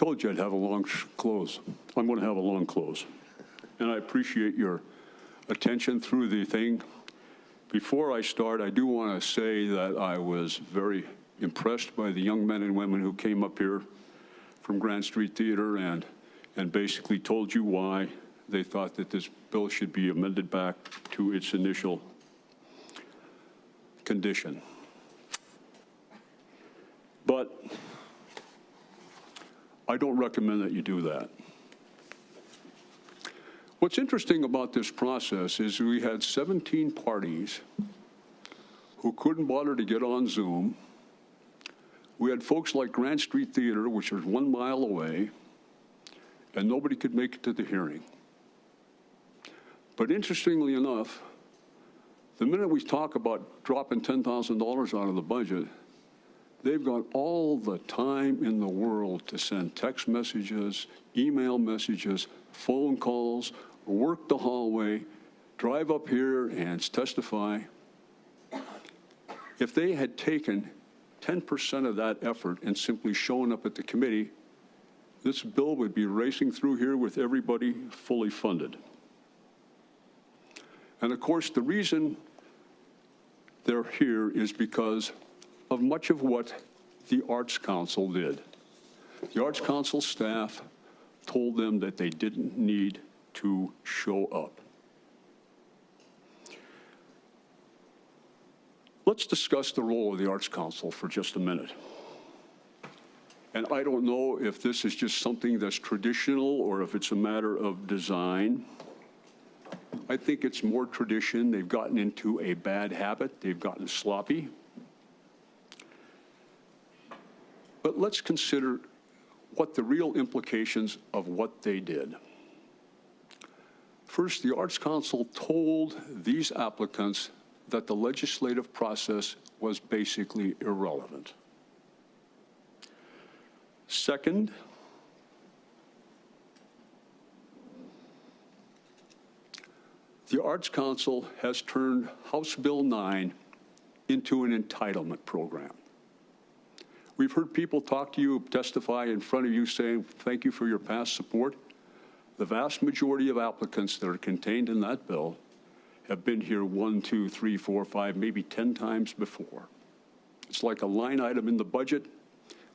told you I'd have a long close. I'm going to have a long close. And I appreciate your attention through the thing. Before I start, I do want to say that I was very impressed by the young men and women who came up here from Grand Street Theater and basically told you why they thought that this bill should be amended back to its initial condition. But I don't recommend that you do that. What's interesting about this process is we had 17 parties who couldn't bother to get on Zoom. We had folks like Grand Street Theater, which was 1 mile away, and nobody could make it to the hearing. But interestingly enough, the minute we talk about dropping $10,000 out of the budget, they've got all the time in the world to send text messages, email messages, phone calls, work the hallway, drive up here and testify. If they had taken 10% of that effort and simply shown up at the committee, this bill would be racing through here with everybody fully funded. And of course, the reason they're here is because of much of what the Arts Council did. The Arts Council staff told them that they didn't need to show up. Let's discuss the role of the Arts Council for just a minute. And I don't know if this is just something that's traditional or if it's a matter of design. I think it's more tradition. They've gotten into a bad habit. They've gotten sloppy. But let's consider what the real implications of what they did. First, the Arts Council told these applicants that the legislative process was basically irrelevant. Second, the Arts Council has turned House Bill 9 into an entitlement program. We've heard people talk to you, testify in front of you saying, thank you for your past support. The vast majority of applicants that are contained in that bill have been here 1, 2, 3, 4, 5, maybe 10 times before. It's like a line item in the budget.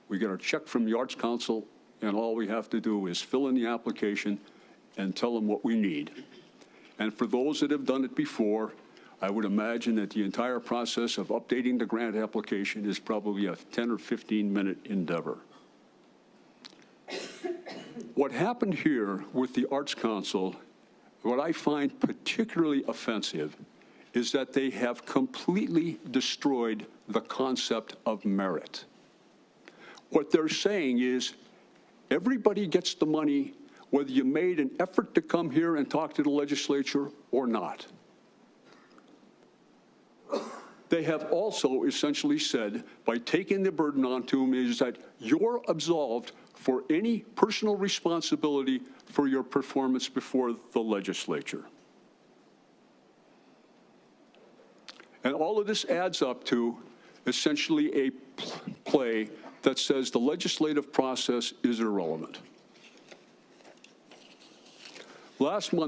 We get our check from the Arts Council, and all we have to do is fill in the application and tell them what we need. And for those that have done it before, I would imagine that the entire process of updating the grant application is probably a 10 or 15-minute endeavor. What happened here with the Arts Council, what I find particularly offensive, is that they have completely destroyed the concept of merit. What they're saying is everybody gets the money whether you made an effort to come here and talk to the legislature or not. They have also essentially said, by taking the burden onto them, is that you're absolved for any personal responsibility for your performance before the legislature. And all of this adds up to essentially a play that says the legislative process is irrelevant. Last month,